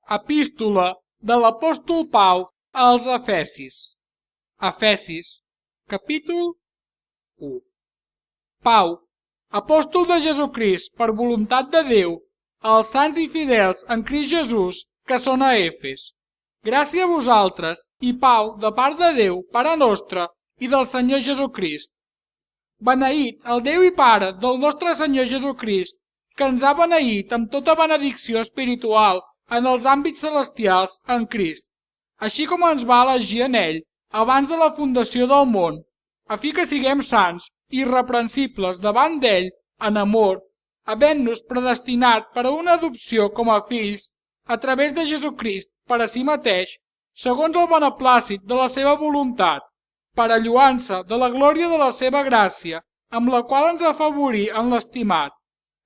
Epístola de l'apòstol Pau als Efesis. Efesis, capítol 1. Pau, apòstol de Jesucrist per voluntat de Déu, als sants i fidels en Crist Jesús que són a Efes. Gràcia a vosaltres i pau de part de Déu, Pare nostre, i del Senyor Jesucrist. Beneït el Déu i Pare del nostre Senyor Jesucrist, que ens ha beneït amb tota benedicció espiritual en els àmbits celestials en Crist, així com ens va elegir en ell abans de la fundació del món, a fi que siguem sants i irreprensibles davant d'ell en amor, havent-nos predestinat per a una adopció com a fills a través de Jesucrist per a si mateix, segons el beneplàcit de la seva voluntat, per a lloança de la glòria de la seva gràcia, amb la qual ens afavorí en l'estimat,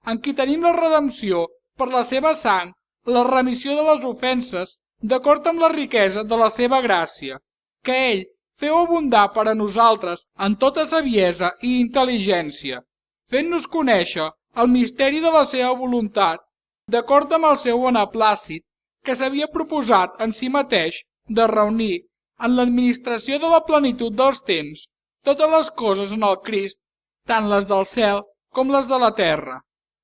en qui tenim la redempció per la seva sang, la remissió de les ofenses, d'acord amb la riquesa de la seva gràcia, que ell feu abundar per a nosaltres en tota saviesa i intel·ligència, fent-nos conèixer el misteri de la seva voluntat, d'acord amb el seu beneplàcit, que s'havia proposat en si mateix de reunir, en l'administració de la plenitud dels temps, totes les coses en el Crist, tant les del cel com les de la terra.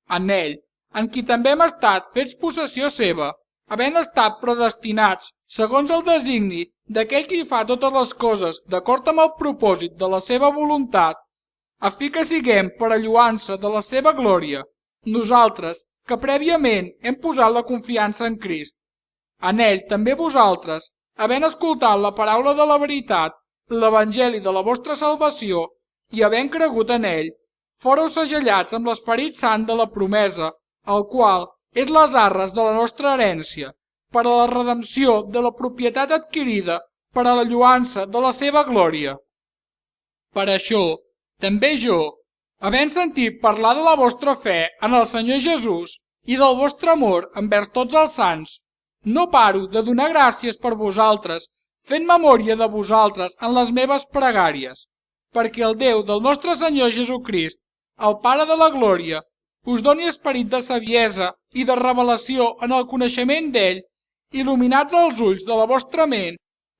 En ell, en qui també hem estat fets possessió seva, havent estat predestinats segons el designi d'aquell qui fa totes les coses d'acord amb el propòsit de la seva voluntat, a fi que siguem per a lloança de la seva glòria, nosaltres que prèviament hem posat la confiança en Crist. En ell també vosaltres, havent escoltat la paraula de la veritat, l'evangeli de la vostra salvació, i havent cregut en ell, fóreu segellats amb l'Esperit Sant de la promesa, el qual és les arres de la nostra herència, per a la redempció de la propietat adquirida per a la lloança de la seva glòria. Per això, també jo, havent sentit parlar de la vostra fe en el Senyor Jesús i del vostre amor envers tots els sants, no paro de donar gràcies per vosaltres, fent memòria de vosaltres en les meves pregàries, perquè el Déu del nostre Senyor Jesucrist, el Pare de la glòria, us doni esperit de saviesa i de revelació en el coneixement d'ell, il·luminats els ulls de la vostra ment,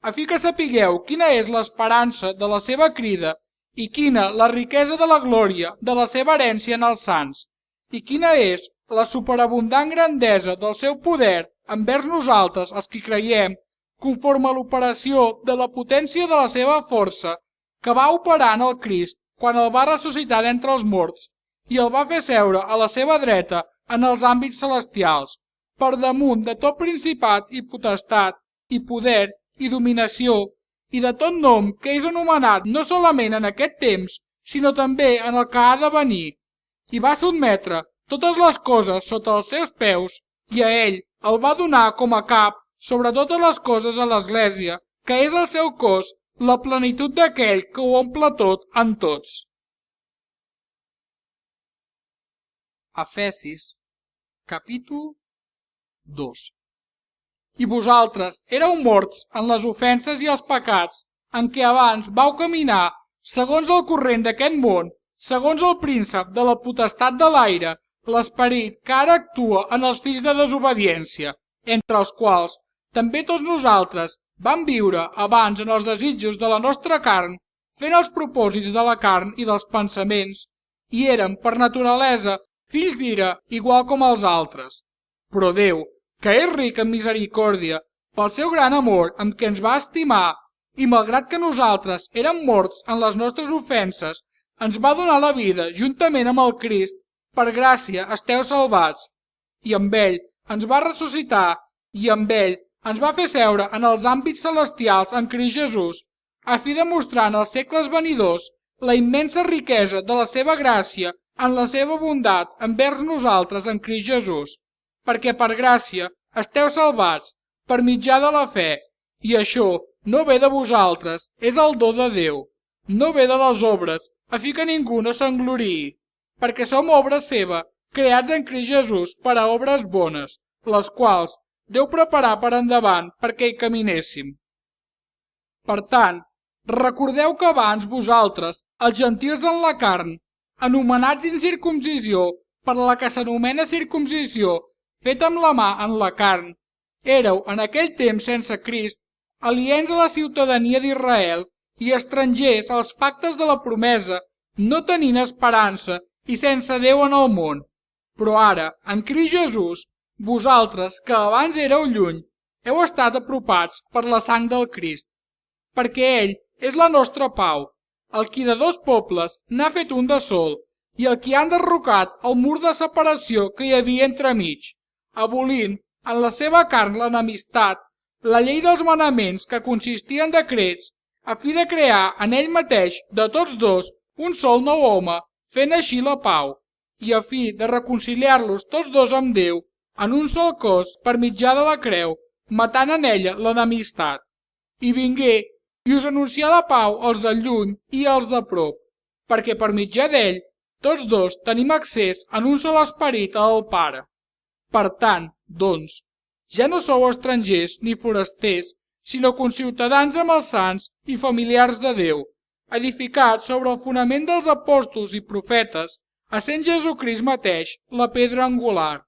a fi que sapigueu quina és l'esperança de la seva crida i quina la riquesa de la glòria de la seva herència en els sants, i quina és la superabundant grandesa del seu poder envers nosaltres els que creiem, conforme a l'operació de la potència de la seva força, que va operar en el Crist quan el va ressuscitar d'entre els morts i el va fer seure a la seva dreta en els àmbits celestials, per damunt de tot principat i potestat, i poder, i dominació, i de tot nom que és anomenat no solament en aquest temps, sinó també en el que ha de venir, i va sotmetre totes les coses sota els seus peus, i a ell el va donar com a cap sobre totes les coses a l'Església, que és el seu cos, la plenitud d'aquell que ho omple tot en tots. Efesis, capítol 2. I vosaltres éreu morts en les ofenses i els pecats en què abans vau caminar segons el corrent d'aquest món, segons el príncep de la potestat de l'aire, l'esperit que ara actua en els fills de desobediència, entre els quals també tots nosaltres vam viure abans en els desitjos de la nostra carn, fent els propòsits de la carn i dels pensaments, i érem per naturalesa fills d'ira igual com els altres. Però Déu, que és ric en misericòrdia, pel seu gran amor amb què ens va estimar, i malgrat que nosaltres érem morts en les nostres ofenses, ens va donar la vida juntament amb el Crist, per gràcia esteu salvats, i amb ell ens va ressuscitar, i amb ell ens va fer seure en els àmbits celestials en Crist Jesús, a fi de mostrar en els segles venidors la immensa riquesa de la seva gràcia en la seva bondat envers nosaltres en Crist Jesús, perquè per gràcia esteu salvats per mitjà de la fe, i això no ve de vosaltres, és el do de Déu, no ve de les obres, a fi que ningú no s'engloriï, perquè som obra seva, creats en Crist Jesús per a obres bones, les quals Déu preparar per endavant perquè hi caminéssim. Per tant, recordeu que abans vosaltres, els gentils en la carn, anomenats incircumcisió per la que s'anomena circumcisió, feta amb la mà en la carn, éreu en aquell temps sense Crist, aliens a la ciutadania d'Israel i estrangers als pactes de la promesa, no tenint esperança i sense Déu en el món. Però ara, en Crist Jesús, vosaltres, que abans éreu lluny, heu estat apropats per la sang del Crist, perquè ell és la nostra pau, el qui de dos pobles n'ha fet un de sol, i el qui ha enderrocat el mur de separació que hi havia entremig, abolint en la seva carn l'enemistat, la llei dels manaments que consistia en decrets, a fi de crear en ell mateix de tots dos un sol nou home, fent així la pau, i a fi de reconciliar-los tots dos amb Déu en un sol cos per mitjà de la creu, matant en ella l'enemistat. I vingué i us anuncià la pau als de lluny i als de prop, perquè per mitjà d'ell tots dos tenim accés en un sol esperit al Pare. Per tant, doncs, ja no sou estrangers ni forasters, sinó conciutadans amb els sants i familiars de Déu, edificats sobre el fonament dels apòstols i profetes, essent Jesucrist mateix la pedra angular.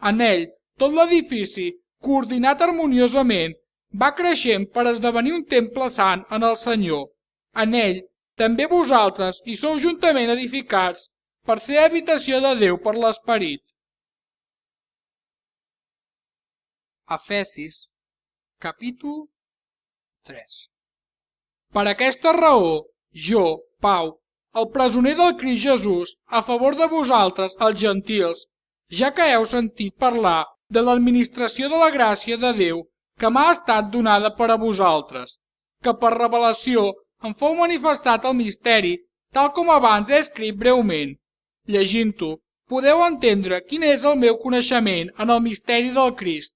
En ell, tot l'edifici, coordinat harmoniosament, va creixent per esdevenir un temple sant en el Senyor. En ell, també vosaltres hi sou juntament edificats per ser habitació de Déu per l'Esperit. Efesis, capítol 3. Per aquesta raó, jo, Pau, el presoner del Crist Jesús, a favor de vosaltres, els gentils, ja que heu sentit parlar de l'administració de la gràcia de Déu que m'ha estat donada per a vosaltres, que per revelació em fou manifestat el misteri, tal com abans he escrit breument. Llegint-ho, podeu entendre quin és el meu coneixement en el misteri del Crist,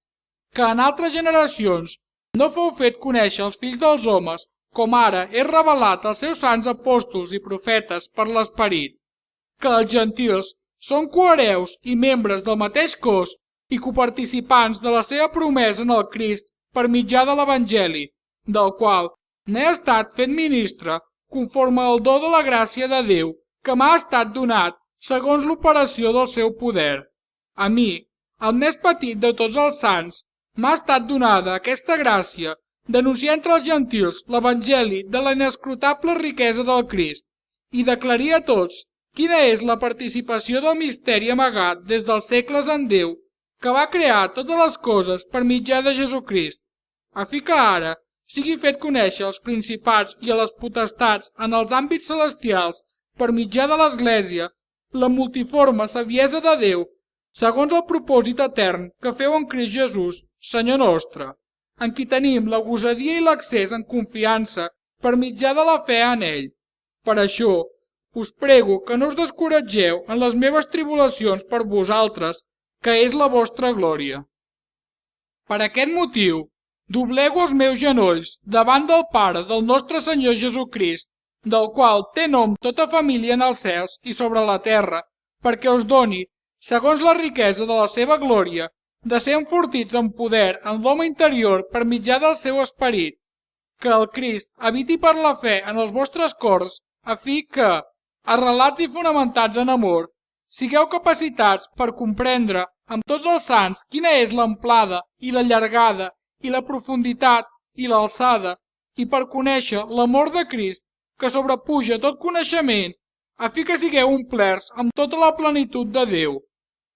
que en altres generacions no fou fet conèixer als fills dels homes, com ara és revelat als seus sants apòstols i profetes per l'Esperit, que els gentils són cohereus i membres del mateix cos i coparticipants de la seva promesa en el Crist per mitjà de l'Evangeli, del qual n'he estat fet ministre conforme al do de la gràcia de Déu que m'ha estat donat segons l'operació del seu poder. A mi, el més petit de tots els sants, m'ha estat donada aquesta gràcia d'anunciar entre els gentils l'Evangeli de la inescrutable riquesa del Crist i d'aclarir a tots quina és la participació del misteri amagat des dels segles en Déu, que va crear totes les coses per mitjà de Jesucrist, a fi que ara sigui fet conèixer als principats i a les potestats en els àmbits celestials per mitjà de l'Església la multiforme saviesa de Déu, segons el propòsit etern que feu en Crist Jesús, Senyor nostre, en qui tenim la gosadia i l'accés en confiança per mitjà de la fe en ell. Per això, us prego que no us descoratgeu en les meves tribulacions per vosaltres, que és la vostra glòria. Per aquest motiu, doblego els meus genolls davant del Pare del nostre Senyor Jesucrist, del qual té nom tota família en els cels i sobre la terra, perquè us doni, segons la riquesa de la seva glòria, de ser enfortits en poder en l'home interior per mitjà del seu esperit, que el Crist habiti per la fe en els vostres cors, a fi que, arrelats i fonamentats en amor, sigueu capacitats per comprendre amb tots els sants quina és l'amplada i la llargada i la profunditat i l'alçada, i per conèixer l'amor de Crist que sobrepuja tot coneixement, a fi que sigueu omplerts amb tota la plenitud de Déu.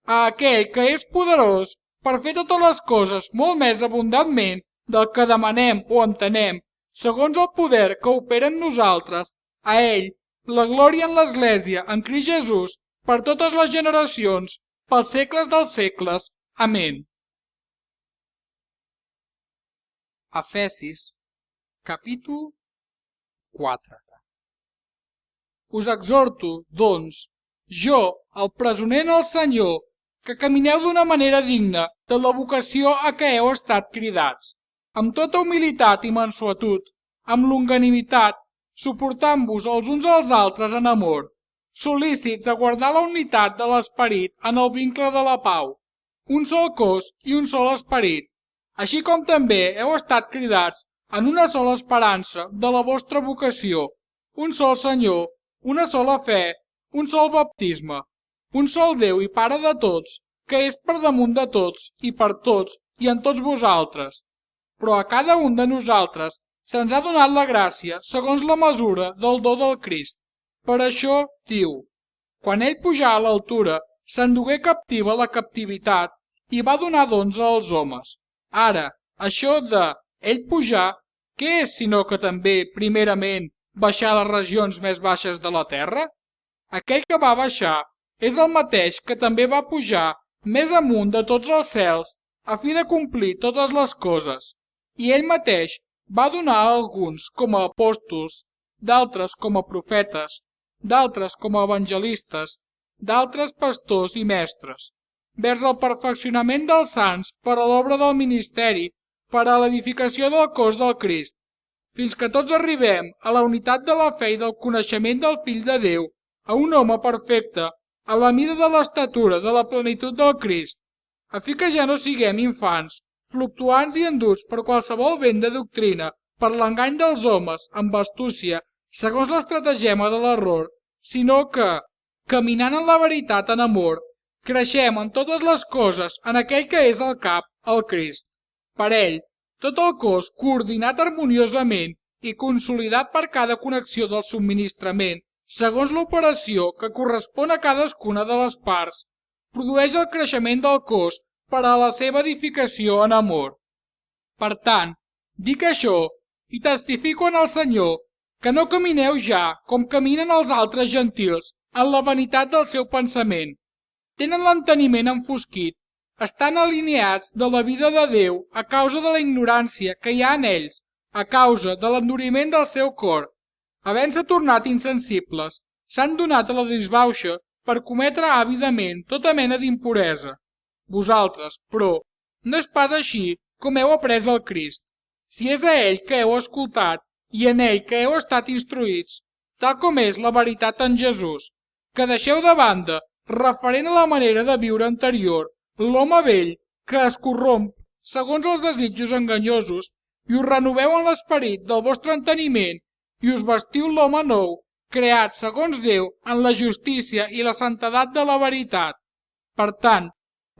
A aquell que és poderós per fer totes les coses molt més abundantment del que demanem o entenem, segons el poder que opera en nosaltres, a ell, la glòria en l'Església, en Crist Jesús, per totes les generacions, pels segles dels segles. Amén. Efesis, capítol 4. Us exhorto, doncs, jo, el presoner en el Senyor, que camineu d'una manera digna de la vocació a què heu estat cridats, amb tota humilitat i mansuetud, amb longanimitat, suportant-vos els uns als altres en amor, sol·lícits a guardar la unitat de l'esperit en el vincle de la pau, un sol cos i un sol esperit, així com també heu estat cridats en una sola esperança de la vostra vocació, un sol Senyor, una sola fe, un sol baptisme, un sol Déu i Pare de tots, que és per damunt de tots i per tots i en tots vosaltres. Però a cada un de nosaltres se'ns ha donat la gràcia segons la mesura del do del Crist. Per això diu: quan ell pujà a l'altura, s'endugué captiva la captivitat i va donar dons als homes. Ara, això de ell pujar, què és sinó que també, primerament, baixar a les regions més baixes de la terra? Aquell que va baixar és el mateix que també va pujar més amunt de tots els cels a fi de complir totes les coses. I ell mateix va donar a alguns com a apòstols, d'altres com a profetes, d'altres com a evangelistes, d'altres pastors i mestres, vers el perfeccionament dels sants per a l'obra del ministeri, per a l'edificació del cos del Crist, fins que tots arribem a la unitat de la fe i del coneixement del Fill de Déu, a un home perfecte, a la mida de l'estatura de la plenitud del Crist, a fi que ja no siguem infants, fluctuants i enduts per qualsevol vent de doctrina, per l'engany dels homes, amb astúcia, segons l'estratagema de l'error, sinó que, caminant en la veritat en amor, creixem en totes les coses en aquell que és el cap, el Crist. Per ell, tot el cos coordinat harmoniosament i consolidat per cada connexió del subministrament, segons l'operació que correspon a cadascuna de les parts, produeix el creixement del cos per a la seva edificació en amor. Per tant, dic això i testifico en el Senyor que no camineu ja com caminen els altres gentils en la vanitat del seu pensament. Tenen l'enteniment enfosquit, estan alineats de la vida de Déu a causa de la ignorància que hi ha en ells, a causa de l'enduriment del seu cor. Havent-se tornat insensibles, s'han donat a la disbauxa per cometre àvidament tota mena d'impuresa. Vosaltres, però, no és pas així com heu après el Crist. Si és a ell que heu escoltat i en ell que heu estat instruïts, tal com és la veritat en Jesús, que deixeu de banda, referent a la manera de viure anterior, l'home vell que es corromp segons els desitjos enganyosos i us renoveu en l'esperit del vostre enteniment i us vestiu l'home nou, creat segons Déu en la justícia i la santedat de la veritat. Per tant,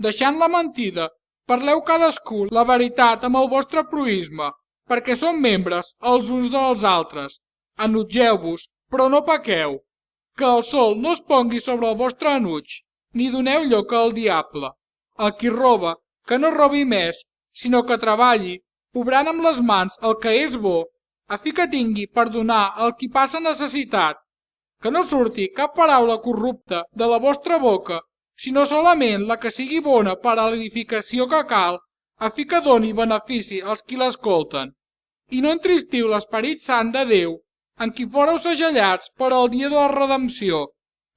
deixant la mentida, parleu cadascú la veritat amb el vostre proïsme, perquè som membres els uns dels altres. Enutgeu-vos, però no pequeu. Que el sol no es pongui sobre el vostre enuig, ni doneu lloc al diable. El qui roba, que no robi més, sinó que treballi, obrant amb les mans el que és bo, a fi que tingui per donar al qui passa necessitat. Que no surti cap paraula corrupta de la vostra boca, sinó solament la que sigui bona per a l'edificació que cal, a fi que doni benefici als qui l'escolten. I no entristiu l'Esperit Sant de Déu, en qui fóreu segellats per al dia de la redempció,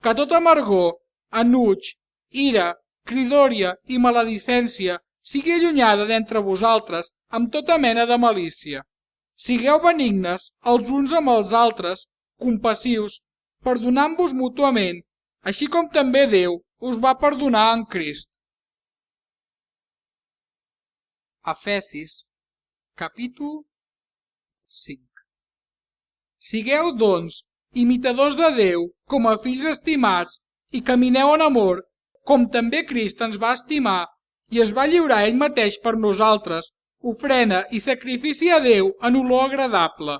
que tota amargor, enuig, ira, cridòria i maledicència sigui allunyada d'entre vosaltres amb tota mena de malícia. Sigueu benignes els uns amb els altres, compassius, perdonant-vos mútuament, així com també Déu us va perdonar en Crist. Efesis, capítol 5. Sigueu, doncs, imitadors de Déu com a fills estimats i camineu en amor, com també Crist ens va estimar i es va lliurar ell mateix per nosaltres, ofrena i sacrifici a Déu en olor agradable.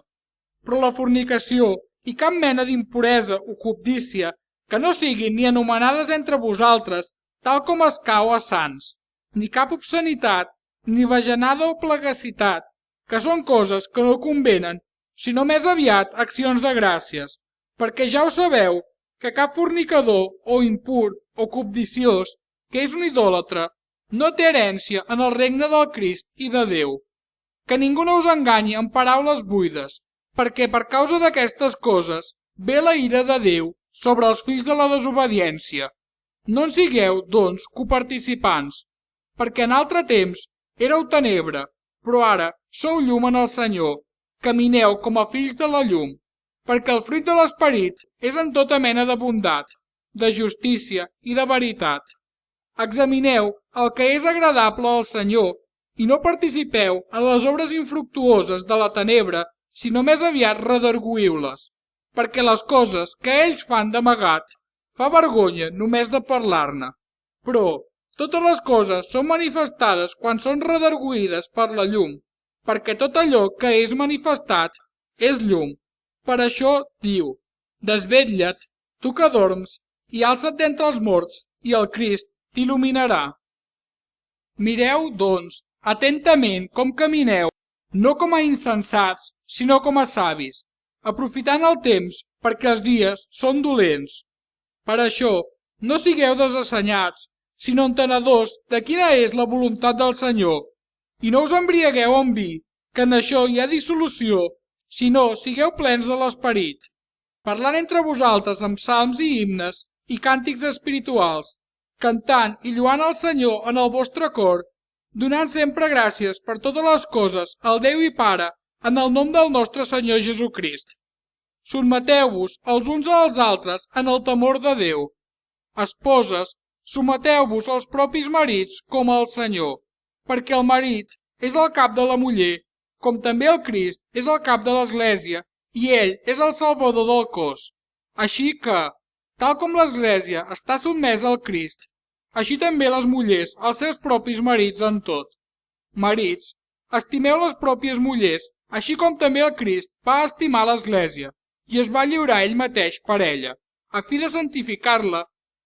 Però la fornicació i cap mena d'impuresa o cobdícia que no siguin ni anomenades entre vosaltres tal com es cau a sants, ni cap obscenitat, ni bajanada o plegacitat, que són coses que no convenen, sinó més aviat accions de gràcies, perquè ja ho sabeu, que cap fornicador o impur o cobdiciós, que és un idòlatre, no té herència en el regne del Crist i de Déu. Que ningú no us enganyi amb paraules buides, perquè per causa d'aquestes coses ve la ira de Déu sobre els fills de la desobediència. No en sigueu, doncs, coparticipants, perquè en altre temps éreu tenebra, però ara sou llum en el Senyor. Camineu com a fills de la llum, perquè el fruit de l'esperit és en tota mena de bondat, de justícia i de veritat. Examineu el que és agradable al Senyor i no participeu en les obres infructuoses de la tenebra, sinó més aviat redarguïu-les, perquè les coses que ells fan d'amagat fa vergonya només de parlar-ne. Però Totes les coses són manifestades quan són redarguïdes per la llum, perquè tot allò que és manifestat és llum. Per això diu: desvetlla't, tu que dorms, i alça't d'entre els morts, i el Crist t'il·luminarà. Mireu, doncs, atentament com camineu, no com a insensats, sinó com a savis, aprofitant el temps perquè els dies són dolents. Per això, no sigueu desassenyats, sinó entenedors de quina és la voluntat del Senyor, i no us embriagueu amb vi, que en això hi ha dissolució, sinó sigueu plens de l'esperit, parlant entre vosaltres amb salms i himnes i càntics espirituals, cantant i lloant al Senyor en el vostre cor, donant sempre gràcies per totes les coses al Déu i Pare en el nom del nostre Senyor Jesucrist. Sotmeteu-vos els uns als altres en el temor de Déu. Esposes, someteu-vos als propis marits com al Senyor, perquè el marit és el cap de la muller, com també el Crist és el cap de l'Església, i ell és el Salvador del cos. Així que, tal com l'Església està sotmesa al Crist, així també les mullers als seus propis marits en tot. Marits, estimeu les pròpies mullers, així com també el Crist va estimar l'Església, i es va lliurar ell mateix per ella, a fi de santificar-la,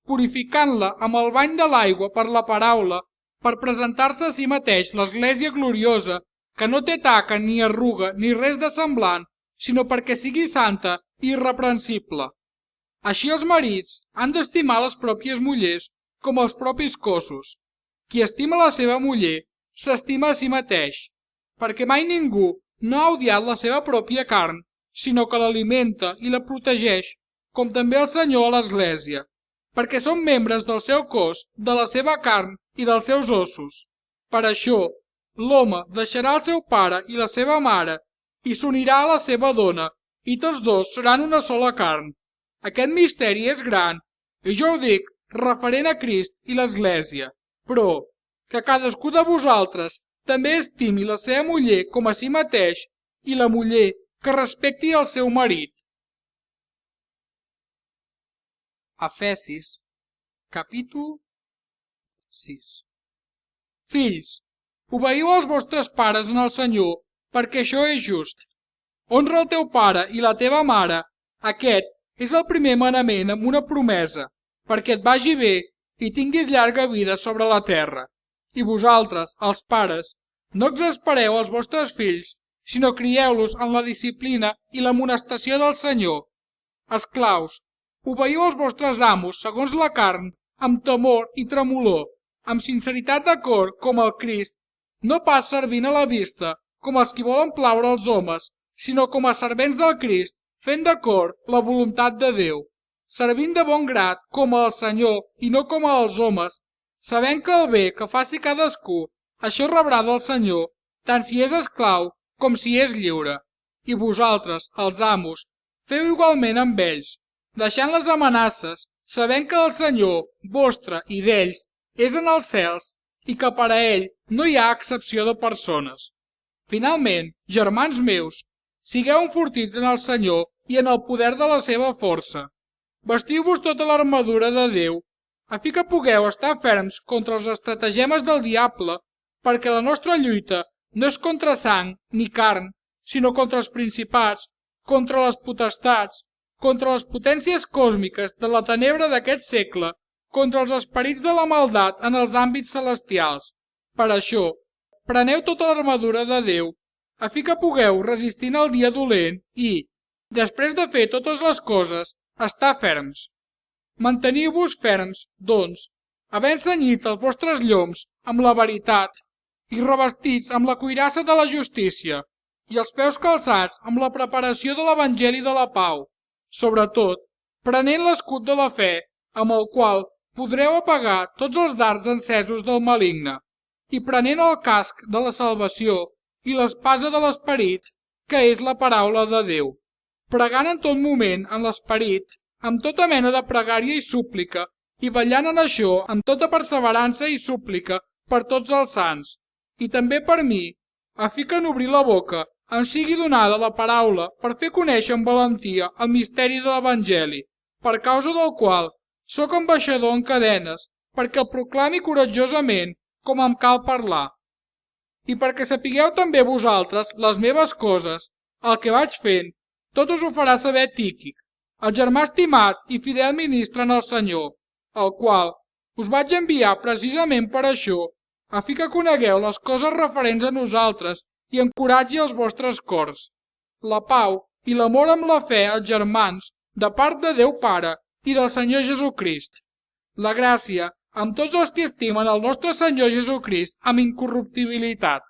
purificant-la amb el bany de l'aigua per la paraula, per presentar-se a si mateix l'Església gloriosa, que no té taca ni arruga ni res de semblant, sinó perquè sigui santa i irreprensible. Així els marits han d'estimar les pròpies mullers com els propis cossos. Qui estima la seva muller s'estima a si mateix, perquè mai ningú no ha odiat la seva pròpia carn, sinó que l'alimenta i la protegeix, com també el Senyor a l'Església, perquè són membres del seu cos, de la seva carn i dels seus ossos. Per això, l'home deixarà el seu pare i la seva mare i s'unirà a la seva dona, i tots dos seran una sola carn. Aquest misteri és gran, i jo ho dic referent a Crist i l'Església, però que cadascú de vosaltres també estimi la seva muller com a si mateix i la muller que respecti el seu marit. Efesis, capítol 6. Fills, obeiu als vostres pares en el Senyor, perquè això és just. Honra el teu pare i la teva mare. Aquest és el primer manament amb una promesa, perquè et vagi bé i tinguis llarga vida sobre la terra. I vosaltres, els pares, no exaspereu els vostres fills, sinó crieu-los en la disciplina i l'amonestació del Senyor. Esclaus, obeiu als vostres amos segons la carn, amb temor i tremolor, amb sinceritat de cor com el Crist, no pas servint a la vista, com els qui volen plaure als homes, sinó com a servents del Crist, fent de cor la voluntat de Déu, servint de bon grat com al Senyor i no com als homes, sabent que el bé que faci cadascú, això rebrà del Senyor, tant si és esclau com si és lliure. I vosaltres, els amos, feu igualment amb ells, deixant les amenaces, sabent que el Senyor, vostre i d'ells, és en els cels i que per a ell no hi ha excepció de persones. Finalment, germans meus, sigueu enfortits en el Senyor i en el poder de la seva força. Vestiu-vos tota l'armadura de Déu, a fi que pugueu estar ferms contra els estratagemes del diable, perquè la nostra lluita no és contra sang ni carn, sinó contra els principats, contra les potestats, contra les potències còsmiques de la tenebra d'aquest segle, contra els esperits de la maldat en els àmbits celestials. Per això, preneu tota l'armadura de Déu, a fi que pugueu resistir en el dia dolent i, després de fer totes les coses, estar ferms. Manteniu-vos ferms, doncs, havent cenyit els vostres lloms amb la veritat i revestits amb la cuirassa de la justícia i els peus calçats amb la preparació de l'Evangeli de la pau. Sobretot, prenent l'escut de la fe, amb el qual podreu apagar tots els dards encesos del maligne, i prenent el casc de la salvació i l'espasa de l'esperit, que és la paraula de Déu, pregant en tot moment en l'esperit, amb tota mena de pregària i súplica, i ballant en això amb tota perseverança i súplica per tots els sants, i també per mi, a fi que en obrir la boca em sigui donada la paraula per fer conèixer amb valentia el misteri de l'Evangeli, per causa del qual sóc ambaixador en cadenes, perquè el proclami corajosament, com em cal parlar. I perquè sapigueu també vosaltres les meves coses, el que vaig fent, tot us ho farà saber Tíquic, el germà estimat i fidel ministre en el Senyor, el qual us vaig enviar precisament per això, a fi que conegueu les coses referents a nosaltres i encoratgi els vostres cors. La pau i l'amor amb la fe als germans, de part de Déu Pare i del Senyor Jesucrist. La gràcia amb tots els que estimen el nostre Senyor Jesucrist amb incorruptibilitat.